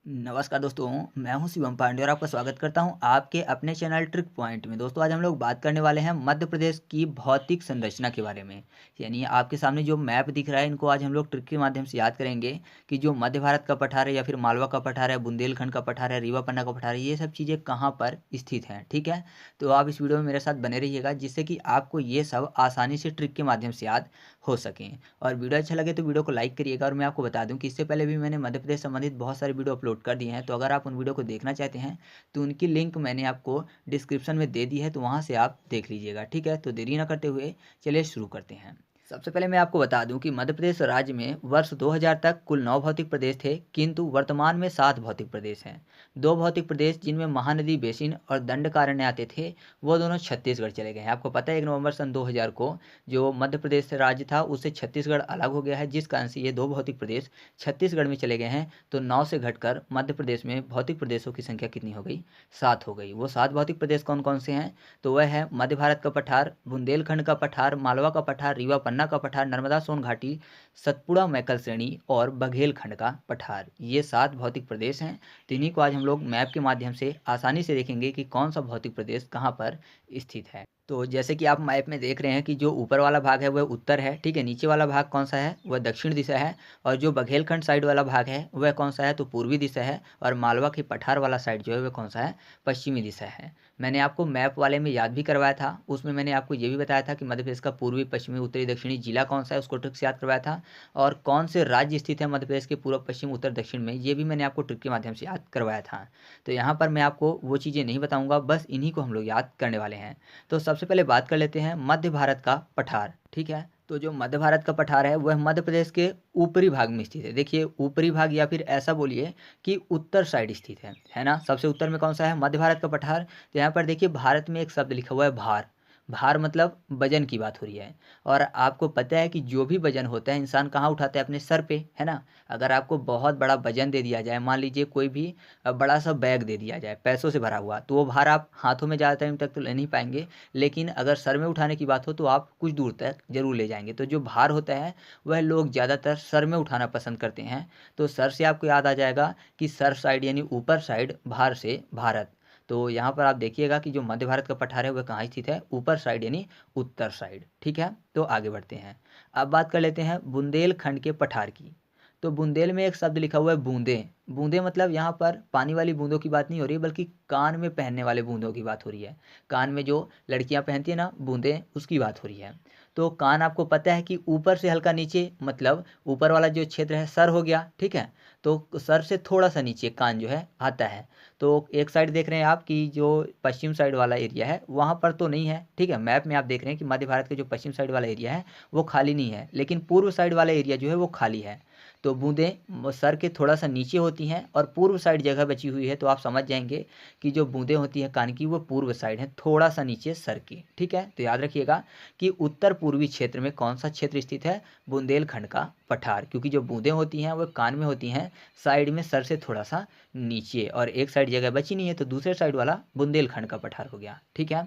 नमस्कार दोस्तों, मैं हूं शिवम पांडे और आपका स्वागत करता हूं आपके अपने चैनल ट्रिक पॉइंट में। दोस्तों, आज हम लोग बात करने वाले हैं मध्य प्रदेश की भौतिक संरचना के बारे में। यानी आपके सामने जो मैप दिख रहा है, इनको आज हम लोग ट्रिक के माध्यम से याद करेंगे कि जो मध्य भारत का पठार है या फिर मालवा का पठार है, बुंदेलखंड का पठार है, रीवा पन्ना का पठार है, ये सब चीज़ें कहाँ पर स्थित हैं। ठीक है, तो आप इस वीडियो में मेरे साथ बने रहिएगा, जिससे कि आपको ये सब आसानी से ट्रिक के माध्यम से याद हो सकें। और वीडियो अच्छा लगे तो वीडियो को लाइक करिएगा। और मैं आपको बता दूं कि इससे पहले भी मैंने मध्य प्रदेश संबंधित बहुत सारे वीडियो अपलोड कर दिए हैं, तो अगर आप उन वीडियो को देखना चाहते हैं तो उनकी लिंक मैंने आपको डिस्क्रिप्शन में दे दी है, तो वहाँ से आप देख लीजिएगा। ठीक है, तो देरी ना करते हुए चलिए शुरू करते हैं। सबसे पहले मैं आपको बता दूं कि मध्य प्रदेश राज्य में वर्ष 2000 तक कुल 9 भौतिक प्रदेश थे, किंतु वर्तमान में 7 भौतिक प्रदेश हैं। 2 भौतिक प्रदेश जिनमें महानदी बेसिन और दंडकारण्य आते थे, वो दोनों छत्तीसगढ़ चले गए हैं। आपको पता है 1 नवंबर सन 2000 को जो मध्य प्रदेश राज्य था, उससे छत्तीसगढ़ अलग हो गया है, जिस कारण से ये 2 भौतिक प्रदेश छत्तीसगढ़ में चले गए हैं। तो 9 से घटकर मध्य प्रदेश में भौतिक प्रदेशों की संख्या कितनी हो गई? 7 हो गई। वो 7 भौतिक प्रदेश कौन कौन से हैं? तो वह है मध्य भारत का पठार, बुंदेलखंड का पठार, मालवा का पठार, रीवा पन्ना का पठार, नर्मदा सोन घाटी, सतपुड़ा मैकल श्रेणी और बघेलखंड का पठार। ये 7 भौतिक प्रदेश हैं। तो इन्हीं को आज हम लोग मैप के माध्यम से आसानी से देखेंगे कि कौन सा भौतिक प्रदेश कहाँ पर स्थित है। तो जैसे कि आप मैप में देख रहे हैं कि जो ऊपर वाला भाग है वह उत्तर है। ठीक है, नीचे वाला भाग कौन सा है? वह दक्षिण दिशा है। और जो बघेलखंड साइड वाला भाग है वह कौन सा है? तो पूर्वी दिशा है। और मालवा के पठार वाला साइड जो है वह कौन सा है? पश्चिमी दिशा है। मैंने आपको मैप वाले में याद भी करवाया था, उसमें मैंने आपको ये भी बताया था कि मध्य प्रदेश का पूर्वी, पश्चिमी, उत्तरी, दक्षिणी जिला कौन सा है, उसको ट्रिक से याद करवाया था। और कौन से राज्य स्थित है मध्य प्रदेश के पूर्व, पश्चिम, उत्तर, दक्षिण में, ये भी मैंने आपको ट्रिक के माध्यम से याद करवाया था। तो यहाँ पर मैं आपको वो चीज़ें नहीं बताऊँगा, बस इन्हीं को हम लोग याद करने वाले हैं। तो सबसे पहले बात कर लेते हैं मध्य भारत का पठार। ठीक है, तो जो मध्य भारत का पठार है वह मध्य प्रदेश के ऊपरी भाग में स्थित है। देखिए, ऊपरी भाग या फिर ऐसा बोलिए कि उत्तर साइड स्थित है ना। सबसे उत्तर में कौन सा है? मध्य भारत का पठार। तो यहाँ पर देखिए, भारत में एक शब्द लिखा हुआ है भार। भार मतलब वजन की बात हो रही है। और आपको पता है कि जो भी वजन होता है इंसान कहाँ उठाता है? अपने सर पे, है ना। अगर आपको बहुत बड़ा वजन दे दिया जाए, मान लीजिए कोई भी बड़ा सा बैग दे दिया जाए पैसों से भरा हुआ, तो वो भार आप हाथों में ज़्यादा टाइम तक तो ले नहीं पाएंगे, लेकिन अगर सर में उठाने की बात हो तो आप कुछ दूर तक जरूर ले जाएंगे। तो जो भार होता है वह लोग ज़्यादातर सर में उठाना पसंद करते हैं। तो सर से आपको याद आ जाएगा कि सर साइड यानी ऊपर साइड, भार से भारत। तो यहाँ पर आप देखिएगा कि जो मध्य भारत का पठार है वह कहाँ स्थित है? ऊपर साइड यानी उत्तर साइड। ठीक है, तो आगे बढ़ते हैं। अब बात कर लेते हैं बुंदेलखंड के पठार की। तो बुंदेल में एक शब्द लिखा हुआ है बूंदे। बूंदे मतलब यहाँ पर पानी वाली बूंदों की बात नहीं हो रही है, बल्कि कान में पहनने वाले बूंदों की बात हो रही है। कान में जो लड़कियाँ पहनती है ना बूंदे, उसकी बात हो रही है। तो कान आपको पता है कि ऊपर से हल्का नीचे, मतलब ऊपर वाला जो क्षेत्र है सर हो गया। ठीक है, तो सर से थोड़ा सा नीचे कान जो है आता है। तो एक साइड देख रहे हैं आप कि जो पश्चिम साइड वाला एरिया है वहाँ पर तो नहीं है। ठीक है, मैप में आप देख रहे हैं कि मध्य भारत के जो पश्चिम साइड वाला एरिया है वो खाली नहीं है, लेकिन पूर्व साइड वाला एरिया जो है वो खाली है। तो बूंदें सर के थोड़ा सा नीचे होती हैं और पूर्व साइड जगह बची हुई है, तो आप समझ जाएंगे कि जो बूंदें होती हैं कान की वो पूर्व साइड है, थोड़ा सा नीचे सर के। ठीक है, तो याद रखिएगा कि उत्तर पूर्वी क्षेत्र में कौन सा क्षेत्र स्थित है? बुंदेलखंड का पठार। क्योंकि जो बूंदें होती हैं वो कान में होती हैं, साइड में सर से थोड़ा सा नीचे, और एक साइड जगह बची नहीं है, तो दूसरे साइड वाला बुंदेलखंड का पठार हो गया। ठीक है,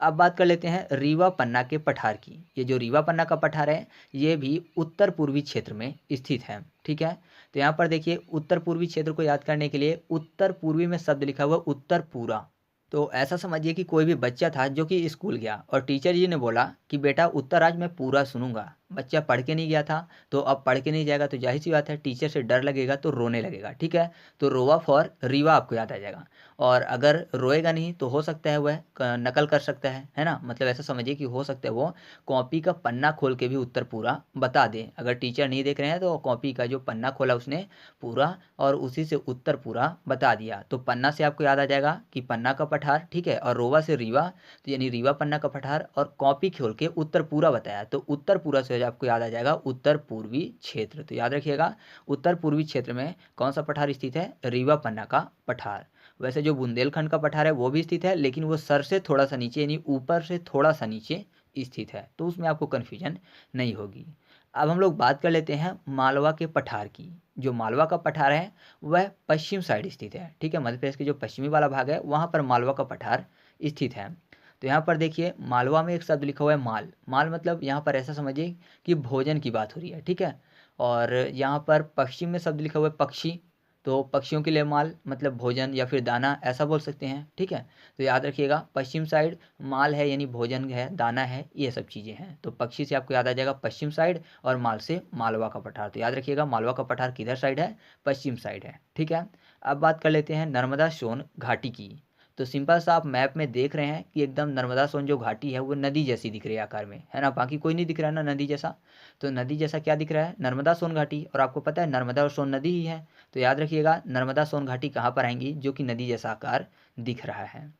अब बात कर लेते हैं रीवा पन्ना के पठार की। ये जो रीवा पन्ना का पठार है ये भी उत्तर पूर्वी क्षेत्र में स्थित है। ठीक है, तो यहाँ पर देखिए उत्तर पूर्वी क्षेत्र को याद करने के लिए उत्तर पूर्वी में शब्द लिखा हुआ उत्तर पूरा। तो ऐसा समझिए कि कोई भी बच्चा था जो कि स्कूल गया और टीचर जी ने बोला कि बेटा उत्तर आज मैं पूरा सुनूंगा। बच्चा पढ़ के नहीं गया था, तो अब पढ़ के नहीं जाएगा तो जाहिर सी बात है टीचर से डर लगेगा, तो रोने लगेगा। ठीक है, तो रोवा फॉर रीवा आपको याद आ जाएगा। और अगर रोएगा नहीं तो हो सकता है वह नकल कर सकता है ना। मतलब ऐसा समझिए कि हो सकता है वो कॉपी का पन्ना खोल के भी उत्तर पूरा बता दे। अगर टीचर नहीं देख रहे हैं तो कॉपी का जो पन्ना खोला उसने पूरा, और उसी से उत्तर पूरा बता दिया। तो पन्ना से आपको याद आ जाएगा कि पन्ना का पठार। ठीक है, और रोवा से रीवा, तो यानी रीवा पन्ना का पठार, और कॉपी खोल के उत्तर पूरा बताया, तो उत्तर पूरा से आपको याद आ जाएगा उत्तर पूर्वी क्षेत्र। तो याद रखिएगा उत्तर पूर्वी क्षेत्र में कौन सा पठार स्थित है? रीवा पन्ना का पठार। वैसे जो बुंदेलखंड का पठार है वो भी स्थित है, लेकिन वो सर से थोड़ा सा नीचे यानी ऊपर से थोड़ा सा नीचे स्थित है, तो उसमें आपको कन्फ्यूजन नहीं होगी। अब हम लोग बात कर लेते हैं मालवा के पठार की। जो मालवा का पठार है वह पश्चिम साइड स्थित है। ठीक है, मध्य प्रदेश के जो पश्चिमी वाला भाग है वहाँ पर मालवा का पठार स्थित है। तो यहाँ पर देखिए मालवा में एक शब्द लिखा हुआ है माल। माल मतलब यहाँ पर ऐसा समझिए कि भोजन की बात हो रही है। ठीक है, और यहाँ पर पश्चिम में शब्द लिखा हुआ है पक्षी। तो पक्षियों के लिए माल मतलब भोजन या फिर दाना ऐसा बोल सकते हैं, ठीक है। तो याद रखिएगा पश्चिम साइड माल है यानी भोजन है, दाना है, ये सब चीज़ें हैं। तो पक्षी से आपको याद आ जाएगा पश्चिम साइड, और माल से मालवा का पठार। तो याद रखिएगा मालवा का पठार किधर साइड है, पश्चिम साइड है, ठीक है। अब बात कर लेते हैं नर्मदा सोन घाटी की। तो सिंपल सा आप मैप में देख रहे हैं कि एकदम नर्मदा सोन जो घाटी है वो नदी जैसी दिख रही है आकार में, है ना। बाकी कोई नहीं दिख रहा है ना नदी जैसा। तो नदी जैसा क्या दिख रहा है, नर्मदा सोन घाटी। और आपको पता है नर्मदा और सोन नदी ही है। तो याद रखिएगा नर्मदा सोन घाटी कहाँ पर आएंगी, जो कि नदी जैसा आकार दिख रहा है।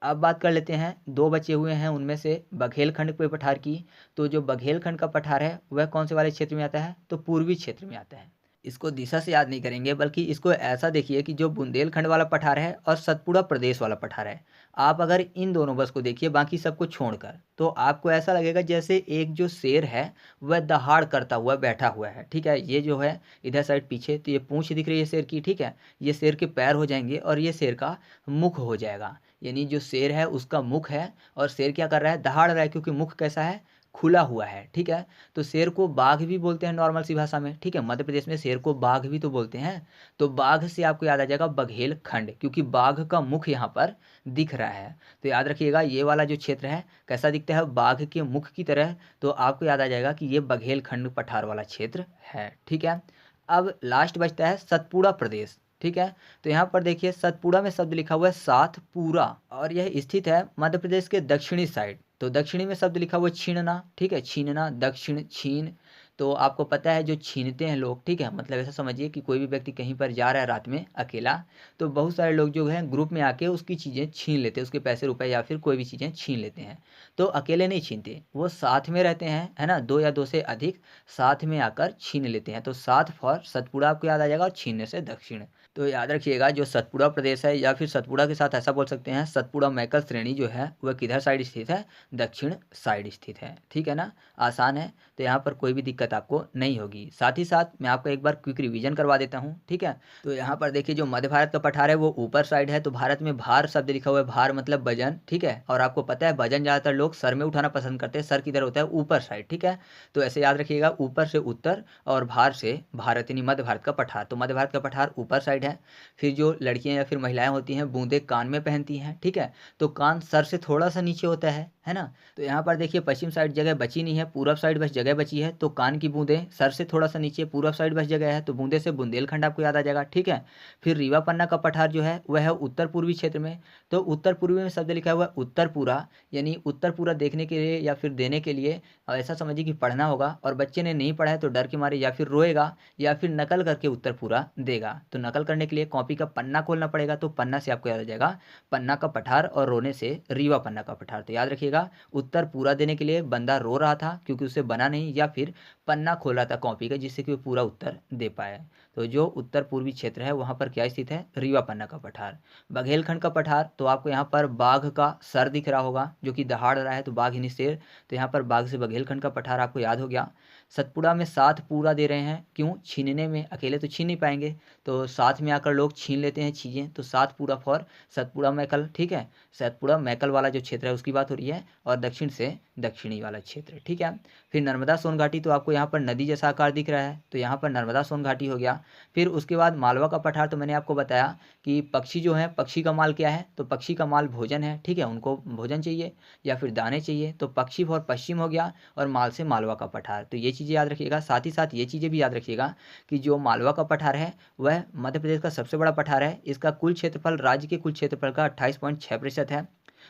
अब बात कर लेते हैं दो बचे हुए हैं उनमें से बघेलखंड के पठार की। तो जो बघेलखंड का पठार है वह कौन से वाले क्षेत्र में आता है, तो पूर्वी क्षेत्र में आता है। इसको दिशा से याद नहीं करेंगे, बल्कि इसको ऐसा देखिए कि जो बुंदेलखंड वाला पठार है और सतपुड़ा प्रदेश वाला पठार है, आप अगर इन दोनों बस को देखिए बाकी सबको छोड़कर, तो आपको ऐसा लगेगा जैसे एक जो शेर है वह दहाड़ करता हुआ बैठा हुआ है, ठीक है। ये जो है इधर साइड पीछे, तो ये पूंछ दिख रही है शेर की, ठीक है। ये शेर के पैर हो जाएंगे और ये शेर का मुख हो जाएगा। यानी जो शेर है उसका मुख है, और शेर क्या कर रहा है, दहाड़ रहा है, क्योंकि मुख कैसा है, खुला हुआ है, ठीक है। तो शेर को बाघ भी बोलते हैं नॉर्मल सी भाषा में, ठीक है। मध्य प्रदेश में शेर को बाघ भी तो बोलते हैं। तो बाघ से आपको याद आ जाएगा बघेलखंड, क्योंकि बाघ का मुख यहाँ पर दिख रहा है। तो याद रखिएगा ये वाला जो क्षेत्र है कैसा दिखता है, बाघ के मुख की तरह। तो आपको याद आ जाएगा कि ये बघेलखंड पठार वाला क्षेत्र है, ठीक है। अब लास्ट बचता है सतपुड़ा प्रदेश, ठीक है। तो यहाँ पर देखिए सतपुड़ा में शब्द लिखा हुआ है सातपुरा, और यह स्थित है मध्य प्रदेश के दक्षिणी साइड। तो दक्षिणी में शब्द लिखा हुआ है छीनना, ठीक है, छीनना, दक्षिण छीन। तो आपको पता है जो छीनते हैं लोग, ठीक है, मतलब ऐसा समझिए कि कोई भी व्यक्ति कहीं पर जा रहा है रात में अकेला, तो बहुत सारे लोग जो हैं ग्रुप में आके उसकी चीज़ें छीन लेते हैं, उसके पैसे रुपए या फिर कोई भी चीज़ें छीन लेते हैं। तो अकेले नहीं छीनते, वो साथ में रहते हैं, है ना, दो या दो से अधिक साथ में आकर छीन लेते हैं। तो सात फॉर सतपुड़ा आपको याद आ जाएगा, और छीनने से दक्षिण। तो याद रखिएगा जो सतपुड़ा प्रदेश है, या फिर सतपुड़ा के साथ ऐसा बोल सकते हैं सतपुड़ा मैकल श्रेणी जो है वह किधर साइड स्थित है, दक्षिण साइड स्थित है, ठीक है ना। आसान है, तो यहाँ पर कोई भी दिक्कत आपको नहीं होगी। साथ ही साथ मैं आपको एक बार क्विक रिवीजन करवा देता हूँ, ठीक है। तो यहाँ पर देखिए जो मध्य भारत का पठार है वो ऊपर साइड है। तो भारत में भार शब्द लिखा हुआ है, भार मतलब वजन, ठीक है। और आपको पता है वजन ज़्यादातर लोग सर में उठाना पसंद करते हैं, सर किधर होता है, ऊपर साइड, ठीक है। तो ऐसे याद रखिएगा ऊपर से उत्तर और भार से भारत, यानी मध्य भारत का पठार। तो मध्य भारत का पठार ऊपर साइड है। फिर जो लड़कियां या फिर महिलाएं होती हैं बूंदे कान में पहनती हैं, ठीक है। तो कान सर से थोड़ा सा नीचे होता है ना। तो यहाँ पर देखिए पश्चिम साइड जगह बची नहीं है, पूरब साइड बस जगह बची है। तो कान की बूंदे सर से थोड़ा सा नीचे, पूरब साइड बस जगह है, तो बूंदे से बुंदेलखंड आपको याद आ जाएगा, ठीक है। फिर रीवा पन्ना का पठार जो है वह है उत्तर पूर्वी क्षेत्र में। तो उत्तर पूर्वी में शब्द लिखा हुआ है उत्तर पूरा, यानी उत्तर पूरा देखने के लिए या फिर देने के लिए ऐसा समझिए कि पढ़ना होगा, और बच्चे ने नहीं पढ़ा है तो डर के मारे या फिर रोएगा या फिर नकल करके उत्तर पूरा देगा। तो नकल करने के लिए कॉपी का पन्ना खोलना पड़ेगा। तो पन्ना से आपको याद आ जाएगा पन्ना का पठार, और रोने से रीवा पन्ना का पठार। तो याद रखिएगा उत्तर पूरा देने के लिए बंदा रो रहा था क्योंकि उसे बना नहीं, या फिर पन्ना खोल रहा था कॉपी का जिससे कि वो पूरा उत्तर दे पाए। तो जो उत्तर पूर्वी क्षेत्र है वहाँ पर क्या स्थित है, रीवा पन्ना का पठार। बघेलखंड का पठार, तो आपको यहाँ पर बाघ का सर दिख रहा होगा जो कि दहाड़ रहा है, तो बाघ यानी शेर। तो यहाँ पर बाघ से बघेलखंड का पठार आपको याद हो गया। सतपुड़ा में साथ पूरा दे रहे हैं, क्यों, छीनने में, अकेले तो छीन नहीं पाएंगे, तो साथ में आकर लोग छीन लेते हैं चीज़ें। तो सात पूरा फॉर सतपुड़ा मैकल, ठीक है। सतपुड़ा मैकल वाला जो क्षेत्र है उसकी बात हो रही है, और दक्षिण से दक्षिणी वाला क्षेत्र, ठीक है। फिर नर्मदा सोन घाटी, तो आपको यहाँ पर नदी जैसा आकार दिख रहा है, तो यहाँ पर नर्मदा सोन घाटी हो गया। फिर उसके बाद मालवा का पठार, तो मैंने आपको बताया कि पक्षी जो है, पक्षी का माल क्या है, तो पक्षी का माल भोजन है, ठीक है, उनको भोजन चाहिए या फिर दाने चाहिए। तो पक्षी फॉर पश्चिम हो गया, और माल से मालवा का पठार। तो ये चीज़ें याद रखिएगा। साथ ही साथ ये चीज़ें भी याद रखिएगा कि जो मालवा का पठार है वह मध्य प्रदेश का सबसे बड़ा पठार है। इसका कुल क्षेत्रफल राज्य के कुल क्षेत्रफल का 28.6% है।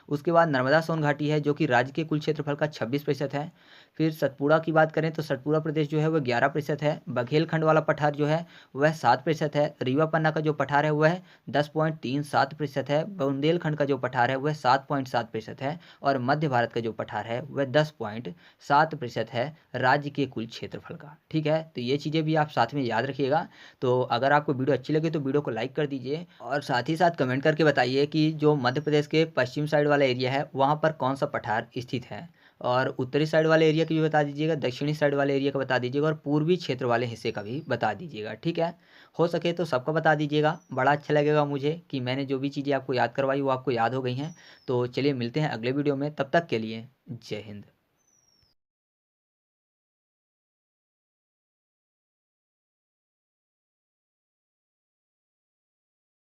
उसके बाद नर्मदा सोन घाटी है जो कि राज्य के कुल क्षेत्रफल का 26% है। फिर सतपुड़ा की बात करें तो सतपुड़ा प्रदेश जो है वह 11% है। बघेलखंड वाला पठार जो है वह 7% है। रीवा पन्ना का जो पठार है वह 10.37% है। बुंदेलखंड का जो पठार है वह 7.7% है। और मध्य भारत का जो पठार है वह 10.7% है राज्य के कुल क्षेत्रफल का, ठीक है। तो ये चीज़ें भी आप साथ में याद रखिएगा। तो अगर आपको वीडियो अच्छी लगे तो वीडियो को लाइक कर दीजिए, और साथ ही साथ कमेंट करके बताइए कि जो मध्य प्रदेश के पश्चिम साइड वाला एरिया है वहाँ पर कौन सा पठार स्थित है। और उत्तरी साइड वाले एरिया की भी बता दीजिएगा, दक्षिणी साइड वाले एरिया का बता दीजिएगा, और पूर्वी क्षेत्र वाले हिस्से का भी बता दीजिएगा, ठीक है। हो सके तो सबका बता दीजिएगा, बड़ा अच्छा लगेगा मुझे कि मैंने जो भी चीज़ें आपको याद करवाई वो आपको याद हो गई हैं। तो चलिए मिलते हैं अगले वीडियो में, तब तक के लिए जय हिंद।